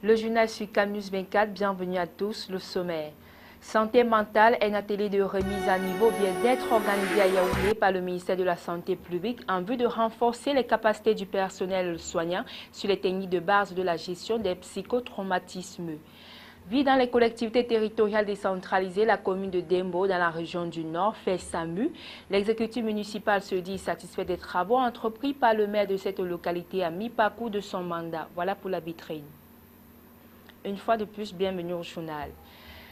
Le journal sur Canus 24, bienvenue à tous, le sommaire. Santé mentale, un atelier de remise à niveau vient d'être organisé à Yaoundé par le ministère de la Santé publique en vue de renforcer les capacités du personnel soignant sur les techniques de base de la gestion des psychotraumatismes. Vu dans les collectivités territoriales décentralisées, la commune de Dembo, dans la région du Nord, fait sa mue. L'exécutif municipal se dit satisfait des travaux entrepris par le maire de cette localité à mi-parcours de son mandat. Voilà pour la vitrine. Une fois de plus, bienvenue au journal.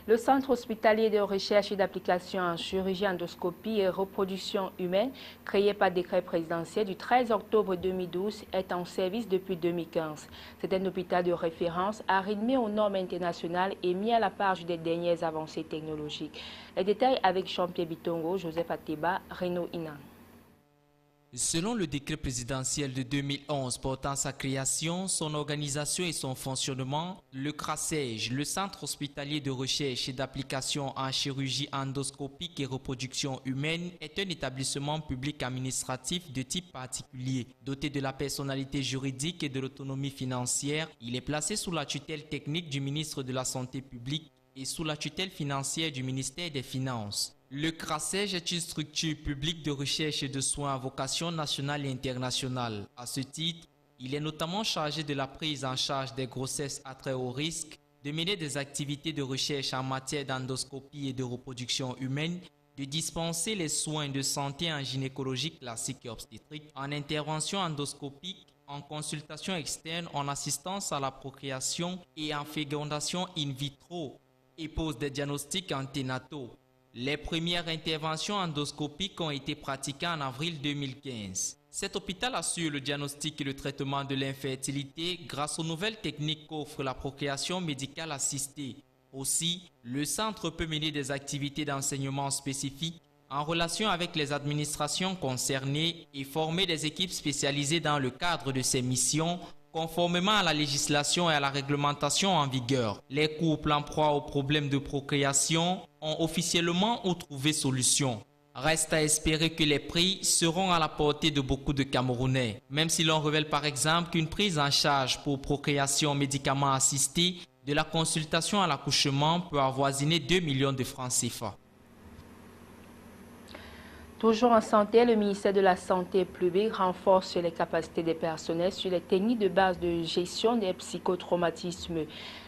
Le Centre hospitalier de recherche et d'application en chirurgie, endoscopie et reproduction humaine, créé par décret présidentiel du 13 octobre 2012, est en service depuis 2015. C'est un hôpital de référence arrimé aux normes internationales et mis à la page des dernières avancées technologiques. Les détails avec Jean-Pierre Bitongo, Joseph Ateba, Renaud Inan. Selon le décret présidentiel de 2011 portant sa création, son organisation et son fonctionnement, le CRACEJ, le Centre hospitalier de recherche et d'application en chirurgie endoscopique et reproduction humaine, est un établissement public administratif de type particulier. Doté de la personnalité juridique et de l'autonomie financière, il est placé sous la tutelle technique du ministre de la Santé publique et sous la tutelle financière du ministère des Finances. Le CRACEJ est une structure publique de recherche et de soins à vocation nationale et internationale. À ce titre, il est notamment chargé de la prise en charge des grossesses à très haut risque, de mener des activités de recherche en matière d'endoscopie et de reproduction humaine, de dispenser les soins de santé en gynécologie classique et obstétrique, en intervention endoscopique, en consultation externe, en assistance à la procréation et en fécondation in vitro, et pose des diagnostics anténataux. Les premières interventions endoscopiques ont été pratiquées en avril 2015. Cet hôpital assure le diagnostic et le traitement de l'infertilité grâce aux nouvelles techniques qu'offre la procréation médicale assistée. Aussi, le centre peut mener des activités d'enseignement spécifiques en relation avec les administrations concernées et former des équipes spécialisées dans le cadre de ces missions, conformément à la législation et à la réglementation en vigueur. Les couples en proie aux problèmes de procréation ont officiellement trouvé solution. Reste à espérer que les prix seront à la portée de beaucoup de Camerounais, même si l'on révèle par exemple qu'une prise en charge pour procréation médicaments assistés de la consultation à l'accouchement peut avoisiner 2 millions de francs CFA. Toujours en santé, le ministère de la Santé publique renforce les capacités des personnels sur les techniques de base de gestion des psychotraumatismes.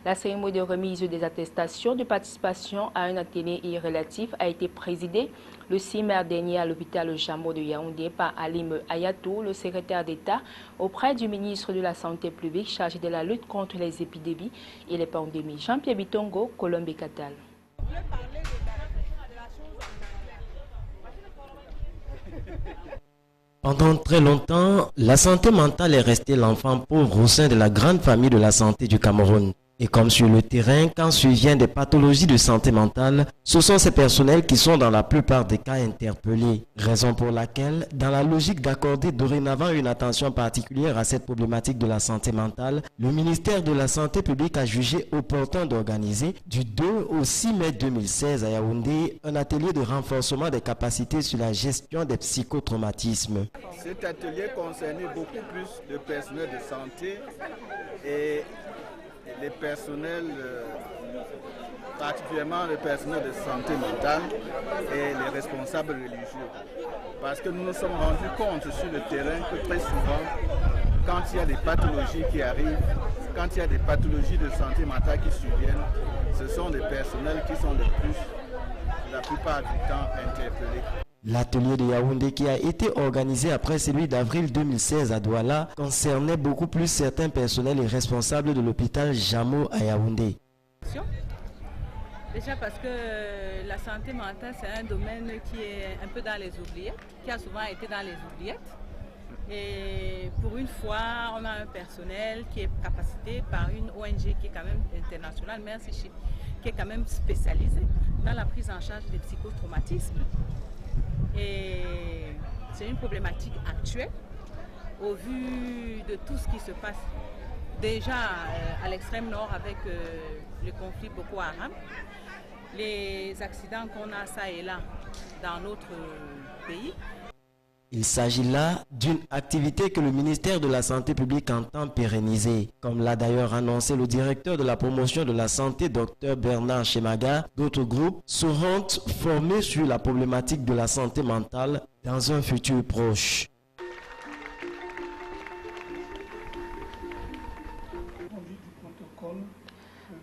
La cérémonie de remise des attestations de participation à un atelier relatif a été présidée le 6 mai dernier à l'hôpital Jameau de Yaoundé par Alim Ayatou, le secrétaire d'État auprès du ministre de la Santé publique chargé de la lutte contre les épidémies et les pandémies. Jean-Pierre Bitongo, Colombie Catal. Pendant très longtemps, la santé mentale est restée l'enfant pauvre au sein de la grande famille de la santé du Cameroun. Et comme sur le terrain, quand surviennent des pathologies de santé mentale, ce sont ces personnels qui sont dans la plupart des cas interpellés. Raison pour laquelle, dans la logique d'accorder dorénavant une attention particulière à cette problématique de la santé mentale, le ministère de la Santé publique a jugé opportun d'organiser du 2 au 6 mai 2016 à Yaoundé un atelier de renforcement des capacités sur la gestion des psychotraumatismes. Cet atelier concernait beaucoup plus de personnel de santé et les personnels, particulièrement le personnel de santé mentale et les responsables religieux. Parce que nous nous sommes rendus compte sur le terrain que très souvent, quand il y a des pathologies qui arrivent, quand il y a des pathologies de santé mentale qui surviennent, ce sont les personnels qui sont le plus, la plupart du temps, interpellés. L'atelier de Yaoundé qui a été organisé après celui d'avril 2016 à Douala concernait beaucoup plus certains personnels et responsables de l'hôpital Jameau à Yaoundé. Déjà parce que la santé mentale c'est un domaine qui est un peu dans les oubliettes, qui a souvent été dans les oubliettes. Et pour une fois, on a un personnel qui est capacité par une ONG qui est quand même internationale, merci, qui est quand même spécialisée dans la prise en charge des psychotraumatismes. Et c'est une problématique actuelle au vu de tout ce qui se passe déjà à l'extrême nord avec le conflit Boko Haram, les accidents qu'on a ça et là dans notre pays. Il s'agit là d'une activité que le ministère de la Santé publique entend pérenniser. Comme l'a d'ailleurs annoncé le directeur de la promotion de la santé, Dr Bernard Chemaga, d'autres groupes seront formés sur la problématique de la santé mentale dans un futur proche.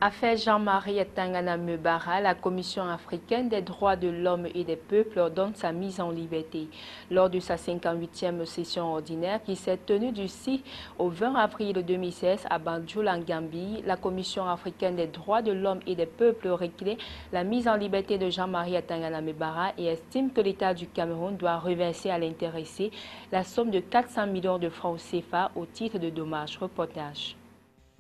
Affaire Jean-Marie Tangana Mebara, la Commission africaine des droits de l'homme et des peuples ordonne sa mise en liberté. Lors de sa 58e session ordinaire qui s'est tenue du 6 au 20 avril 2016 à Banjul en Gambie, la Commission africaine des droits de l'homme et des peuples réclame la mise en liberté de Jean-Marie Tangana Mebara et estime que l'État du Cameroun doit reverser à l'intéressé la somme de 400 millions de francs CFA au titre de dommages. Reportage.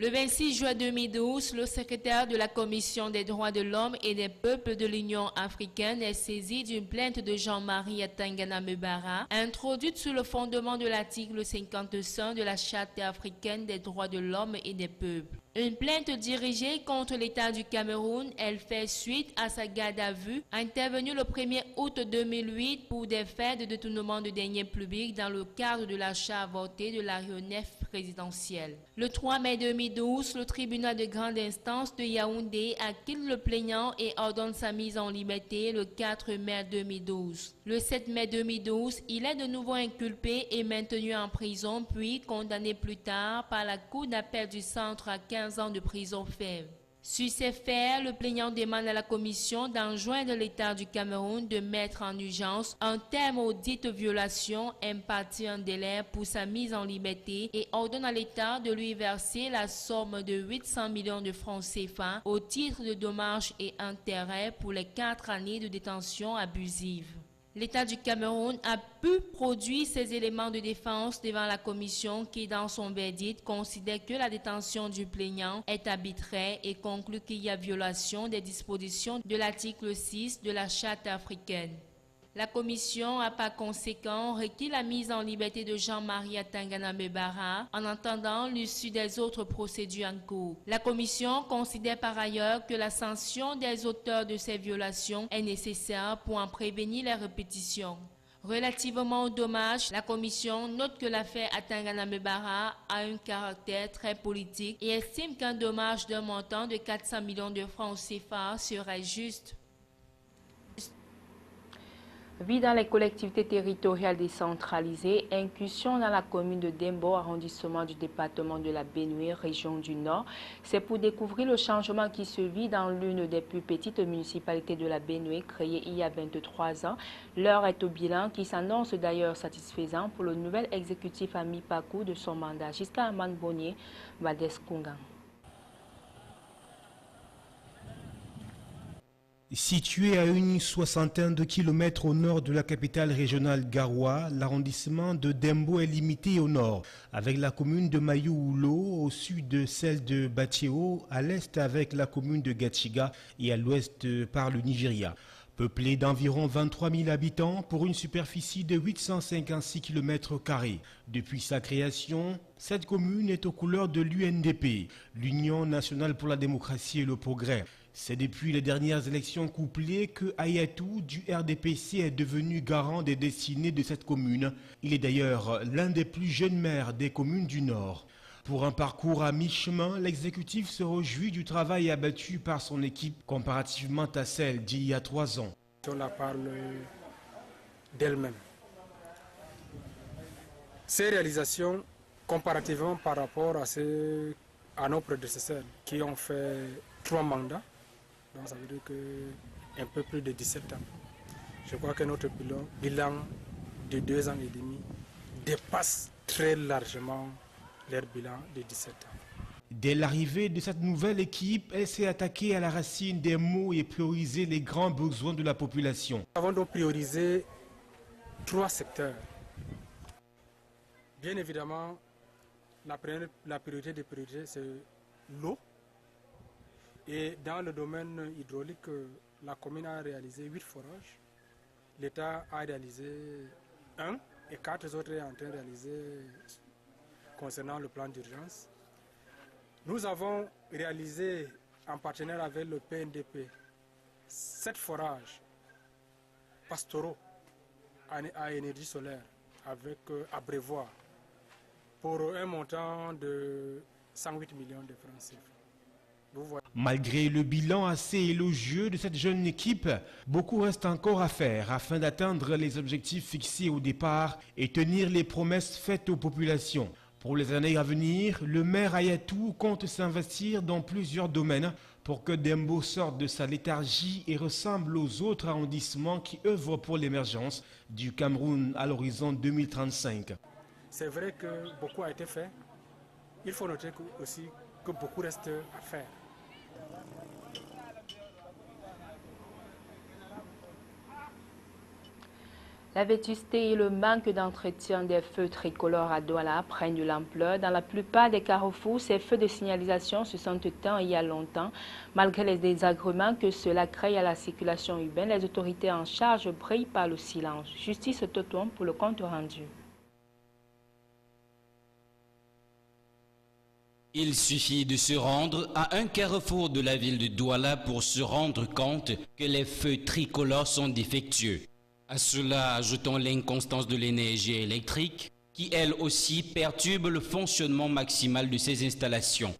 Le 26 juin 2012, le secrétaire de la Commission des droits de l'homme et des peuples de l'Union africaine est saisi d'une plainte de Jean-Marie Tangana Mebara, introduite sous le fondement de l'article 55 de la Charte africaine des droits de l'homme et des peuples. Une plainte dirigée contre l'État du Cameroun, elle fait suite à sa garde à vue, intervenue le 1er août 2008 pour des faits de détournement de deniers publics dans le cadre de l'achat avorté de l'aéronef présidentielle. Le 3 mai 2012, le tribunal de grande instance de Yaoundé acquitte le plaignant et ordonne sa mise en liberté le 4 mai 2012. Le 7 mai 2012, il est de nouveau inculpé et maintenu en prison, puis condamné plus tard par la Cour d'appel du centre à 15 ans de prison ferme. Sur ces faits, le plaignant demande à la commission d'enjoindre l'État du Cameroun de mettre en urgence un terme aux dites violations, imparti un délai pour sa mise en liberté et ordonne à l'État de lui verser la somme de 800 millions de francs CFA au titre de dommages et intérêts pour les 4 années de détention abusive. L'État du Cameroun a pu produire ces éléments de défense devant la commission qui, dans son verdict, considère que la détention du plaignant est arbitraire et conclut qu'il y a violation des dispositions de l'article 6 de la Charte africaine. La commission a par conséquent requis la mise en liberté de Jean-Marie Tangana Mebara en attendant l'issue des autres procédures en cours. La commission considère par ailleurs que la sanction des auteurs de ces violations est nécessaire pour en prévenir les répétitions. Relativement aux dommages, la commission note que l'affaire Tangana Mebara a un caractère très politique et estime qu'un dommage d'un montant de 400 millions de francs CFA serait juste. Vie dans les collectivités territoriales décentralisées, incursion dans la commune de Dembo, arrondissement du département de la Benue, région du Nord. C'est pour découvrir le changement qui se vit dans l'une des plus petites municipalités de la Benue, créée il y a 23 ans. L'heure est au bilan qui s'annonce d'ailleurs satisfaisant pour le nouvel exécutif à mi-parcours de son mandat. Jusqu'à Aman Bonnier, Valdès Kungan. Situé à une soixantaine de kilomètres au nord de la capitale régionale Garoua, l'arrondissement de Dembo est limité au nord, avec la commune de Mayoulo, au sud de celle de Batiéo, à l'est avec la commune de Gachiga et à l'ouest par le Nigeria. Peuplé d'environ 23 000 habitants pour une superficie de 856 km². Depuis sa création, cette commune est aux couleurs de l'UNDP, l'Union nationale pour la démocratie et le progrès. C'est depuis les dernières élections couplées que Ayatou du RDPC est devenu garant des destinées de cette commune. Il est d'ailleurs l'un des plus jeunes maires des communes du Nord. Pour un parcours à mi-chemin, l'exécutif se réjouit du travail abattu par son équipe comparativement à celle d'il y a 3 ans. On la parle d'elle-même. Ces réalisations, comparativement par rapport à nos prédécesseurs qui ont fait 3 mandats, donc ça veut dire qu'un peu plus de 17 ans. Je crois que notre bilan de 2 ans et demi dépasse très largement leur bilan de 17 ans. Dès l'arrivée de cette nouvelle équipe, elle s'est attaquée à la racine des maux et priorisé les grands besoins de la population. Nous avons donc priorisé 3 secteurs. Bien évidemment, la priorité des priorités, c'est l'eau. Et dans le domaine hydraulique, la commune a réalisé 8 forages. L'État a réalisé 1 et 4 autres sont en train de réaliser concernant le plan d'urgence. Nous avons réalisé en partenariat avec le PNDP 7 forages pastoraux à énergie solaire avec abreuvoir pour un montant de 108 millions de francs CFA. Malgré le bilan assez élogieux de cette jeune équipe, beaucoup reste encore à faire afin d'atteindre les objectifs fixés au départ et tenir les promesses faites aux populations. Pour les années à venir, le maire Ayatou compte s'investir dans plusieurs domaines pour que Dembo sorte de sa léthargie et ressemble aux autres arrondissements qui œuvrent pour l'émergence du Cameroun à l'horizon 2035. C'est vrai que beaucoup a été fait. Il faut noter aussi que beaucoup reste à faire. La vétusté et le manque d'entretien des feux tricolores à Douala prennent de l'ampleur. Dans la plupart des carrefours, ces feux de signalisation se sont éteints il y a longtemps. Malgré les désagréments que cela crée à la circulation urbaine, les autorités en charge brillent par le silence. Justice Toton pour le compte rendu. Il suffit de se rendre à un carrefour de la ville de Douala pour se rendre compte que les feux tricolores sont défectueux. À cela, ajoutons l'inconstance de l'énergie électrique qui, elle aussi, perturbe le fonctionnement maximal de ces installations.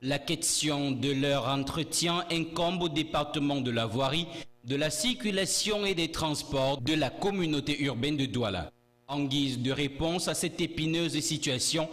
La question de leur entretien incombe au département de la voirie, de la circulation et des transports de la communauté urbaine de Douala. En guise de réponse à cette épineuse situation,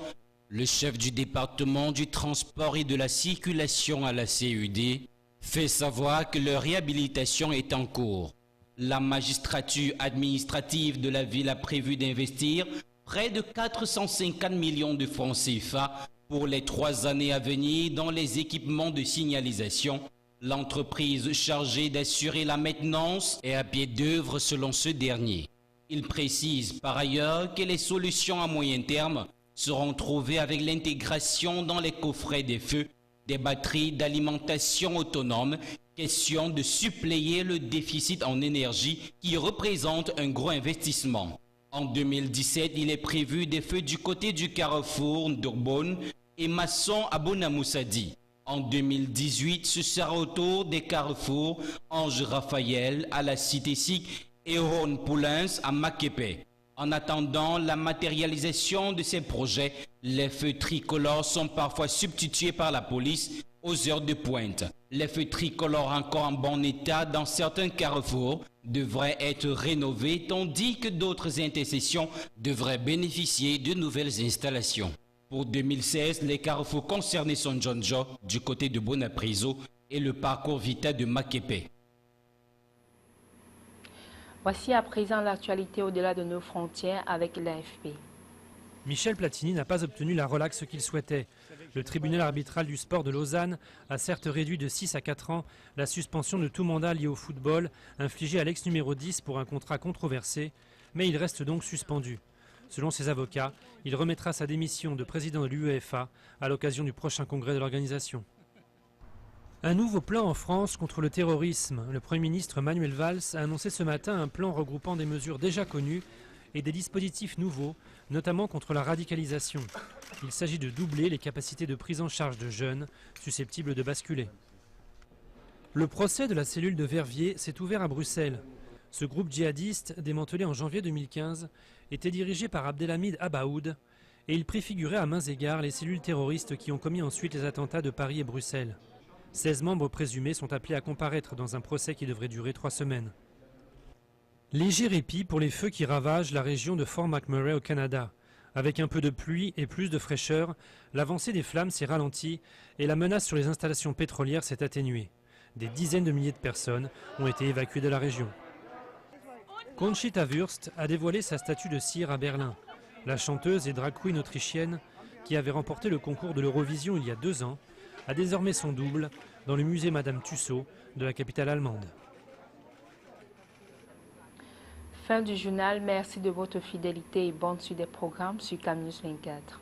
le chef du département du transport et de la circulation à la CUD fait savoir que leur réhabilitation est en cours. La magistrature administrative de la ville a prévu d'investir près de 450 millions de francs CFA pour les 3 années à venir dans les équipements de signalisation. L'entreprise chargée d'assurer la maintenance est à pied d'œuvre selon ce dernier. Il précise par ailleurs que les solutions à moyen terme seront trouvées avec l'intégration dans les coffrets des feux des batteries d'alimentation autonome. Question de suppléer le déficit en énergie qui représente un gros investissement. En 2017, il est prévu des feux du côté du carrefour Ndourbonne et Masson à Bonamoussadi. En 2018, ce sera au tour des carrefours Ange Raphaël à la Cité SIC et Ron Poulins à Makepe. En attendant la matérialisation de ces projets, les feux tricolores sont parfois substitués par la police aux heures de pointe. Les feux tricolores encore en bon état dans certains carrefours devraient être rénovés, tandis que d'autres intercessions devraient bénéficier de nouvelles installations. Pour 2016, les carrefours concernés sont Djonjo du côté de Bonapriso et le parcours Vita de Makepe. Voici à présent l'actualité au-delà de nos frontières avec l'AFP. Michel Platini n'a pas obtenu la relaxe qu'il souhaitait. Le tribunal arbitral du sport de Lausanne a certes réduit de 6 à 4 ans la suspension de tout mandat lié au football infligé à l'ex numéro 10 pour un contrat controversé, mais il reste donc suspendu. Selon ses avocats, il remettra sa démission de président de l'UEFA à l'occasion du prochain congrès de l'organisation. Un nouveau plan en France contre le terrorisme. Le Premier ministre Manuel Valls a annoncé ce matin un plan regroupant des mesures déjà connues et des dispositifs nouveaux, notamment contre la radicalisation. Il s'agit de doubler les capacités de prise en charge de jeunes susceptibles de basculer. Le procès de la cellule de Verviers s'est ouvert à Bruxelles. Ce groupe djihadiste, démantelé en janvier 2015, était dirigé par Abdelhamid Abaoud et il préfigurait à mains égards les cellules terroristes qui ont commis ensuite les attentats de Paris et Bruxelles. 16 membres présumés sont appelés à comparaître dans un procès qui devrait durer 3 semaines. Léger répit pour les feux qui ravagent la région de Fort McMurray au Canada. Avec un peu de pluie et plus de fraîcheur, l'avancée des flammes s'est ralentie et la menace sur les installations pétrolières s'est atténuée. Des dizaines de milliers de personnes ont été évacuées de la région. Conchita Wurst a dévoilé sa statue de cire à Berlin. La chanteuse et drag queen autrichienne, qui avait remporté le concours de l'Eurovision il y a 2 ans, a désormais son double dans le musée Madame Tussaud de la capitale allemande. Fin du journal, merci de votre fidélité et bonne suite des programmes sur CamNews 24.